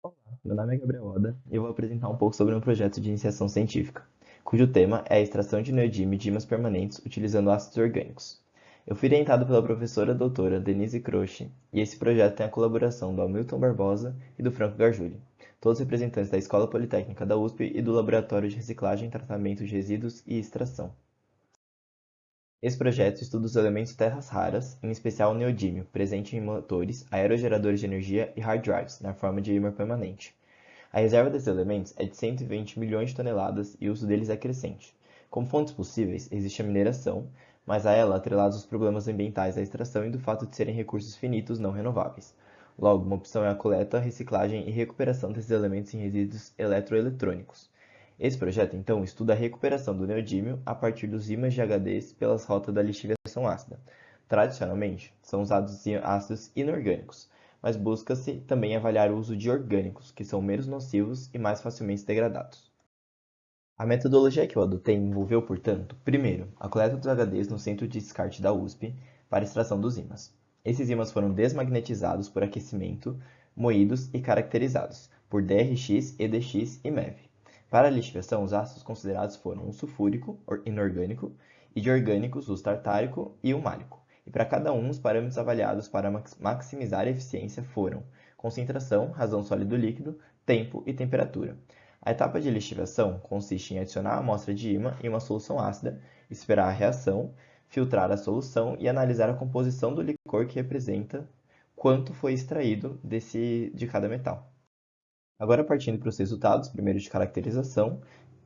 Olá, meu nome é Gabriel Oda e eu vou apresentar um pouco sobre um projeto de iniciação científica, cujo tema é a extração de neodímio de ímãs permanentes utilizando ácidos orgânicos. Eu fui orientado pela professora doutora Denise Croce e esse projeto tem a colaboração do Hamilton Barbosa e do Franco Gargiulo, todos representantes da Escola Politécnica da USP e do Laboratório de Reciclagem, Tratamento de Resíduos e Extração. Esse projeto estuda os elementos terras raras, em especial o neodímio, presente em motores, aerogeradores de energia e hard drives, na forma de ímã permanente. A reserva desses elementos é de 120 milhões de toneladas e o uso deles é crescente. Como fontes possíveis, existe a mineração, mas a ela atrelados os problemas ambientais da extração e do fato de serem recursos finitos não renováveis. Logo, uma opção é a coleta, reciclagem e recuperação desses elementos em resíduos eletroeletrônicos. Esse projeto, então, estuda a recuperação do neodímio a partir dos ímãs de HDs pelas rotas da lixiviação ácida. Tradicionalmente, são usados ácidos inorgânicos, mas busca-se também avaliar o uso de orgânicos, que são menos nocivos e mais facilmente degradados. A metodologia que eu adotei envolveu, portanto, primeiro, a coleta dos HDs no centro de descarte da USP para extração dos ímãs. Esses ímãs foram desmagnetizados por aquecimento, moídos e caracterizados por DRX, EDX e MEV. Para a lixiviação, os ácidos considerados foram o sulfúrico, inorgânico, e de orgânicos, o tartárico e o málico. E para cada um, os parâmetros avaliados para maximizar a eficiência foram concentração, razão sólido-líquido, tempo e temperatura. A etapa de lixiviação consiste em adicionar a amostra de ímã em uma solução ácida, esperar a reação, filtrar a solução e analisar a composição do licor que representa quanto foi extraído de cada metal. Agora, partindo para os resultados, primeiro de caracterização,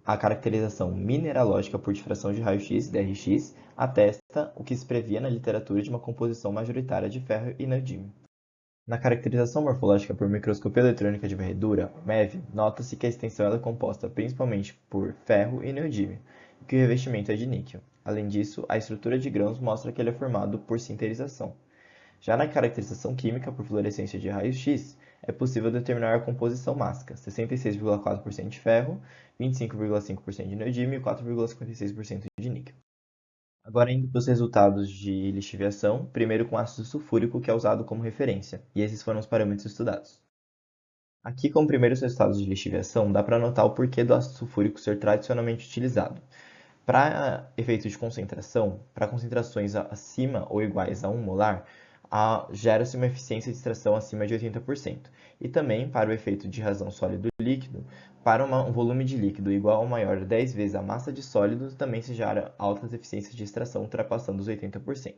a caracterização mineralógica por difração de raio-x, DRX, atesta o que se previa na literatura de uma composição majoritária de ferro e neodímio. Na caracterização morfológica por microscopia eletrônica de varredura, MEV, nota-se que a extensão é composta principalmente por ferro e neodímio, e que o revestimento é de níquel. Além disso, a estrutura de grãos mostra que ele é formado por sinterização. Já na caracterização química por fluorescência de raios-x, é possível determinar a composição mássica: 66,4% de ferro, 25,5% de neodímio e 4,56% de níquel. Agora indo para os resultados de lixiviação, primeiro com ácido sulfúrico, que é usado como referência, e esses foram os parâmetros estudados. Aqui, como primeiros resultados de lixiviação, dá para notar o porquê do ácido sulfúrico ser tradicionalmente utilizado. Para efeitos de concentração, para concentrações acima ou iguais a 1 molar, gera-se uma eficiência de extração acima de 80%. E também, para o efeito de razão sólido-líquido, para um volume de líquido igual ou maior a 10 vezes a massa de sólidos, também se gera altas eficiências de extração ultrapassando os 80%.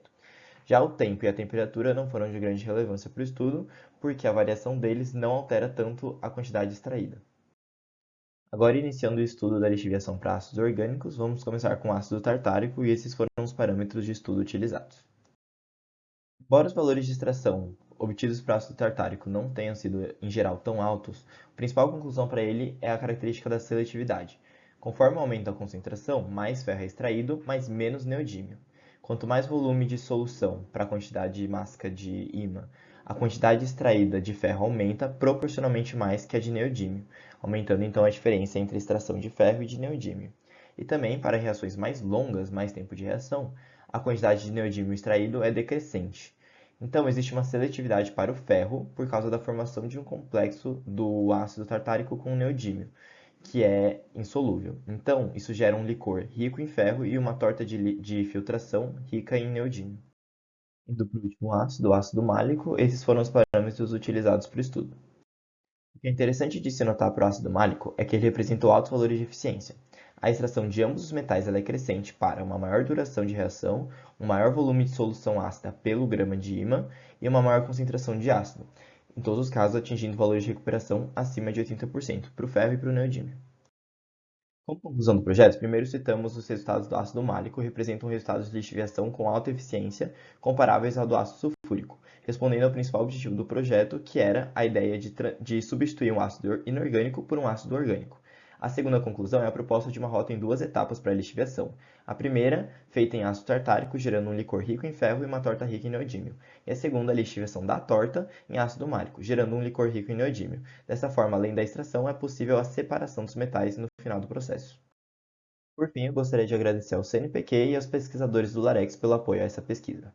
Já o tempo e a temperatura não foram de grande relevância para o estudo, porque a variação deles não altera tanto a quantidade extraída. Agora, iniciando o estudo da lixiviação para ácidos orgânicos, vamos começar com o ácido tartárico e esses foram os parâmetros de estudo utilizados. Embora os valores de extração obtidos para o ácido tartárico não tenham sido, em geral, tão altos, a principal conclusão para ele é a característica da seletividade. Conforme aumenta a concentração, mais ferro é extraído, mas menos neodímio. Quanto mais volume de solução para a quantidade mássica de ímã, a quantidade extraída de ferro aumenta proporcionalmente mais que a de neodímio, aumentando então a diferença entre a extração de ferro e de neodímio. E também, para reações mais longas, mais tempo de reação, a quantidade de neodímio extraído é decrescente. Então, existe uma seletividade para o ferro por causa da formação de um complexo do ácido tartárico com o neodímio, que é insolúvel. Então, isso gera um licor rico em ferro e uma torta de filtração rica em neodímio. Indo para o último ácido, o ácido málico, esses foram os parâmetros utilizados para o estudo. O que é interessante de se notar para o ácido málico é que ele representou altos valores de eficiência. A extração de ambos os metais é crescente para uma maior duração de reação, um maior volume de solução ácida pelo grama de ímã e uma maior concentração de ácido, em todos os casos atingindo valores de recuperação acima de 80% para o ferro e para o neodímio. Como conclusão do projeto, primeiro citamos os resultados do ácido málico, representam resultados de lixiviação com alta eficiência, comparáveis ao do ácido sulfúrico, respondendo ao principal objetivo do projeto, que era a ideia de substituir um ácido inorgânico por um ácido orgânico. A segunda conclusão é a proposta de uma rota em duas etapas para a lixiviação. A primeira, feita em ácido tartárico, gerando um licor rico em ferro e uma torta rica em neodímio. E a segunda, a lixiviação da torta em ácido málico, gerando um licor rico em neodímio. Dessa forma, além da extração, é possível a separação dos metais no final do processo. Por fim, eu gostaria de agradecer ao CNPq e aos pesquisadores do LAREX pelo apoio a essa pesquisa.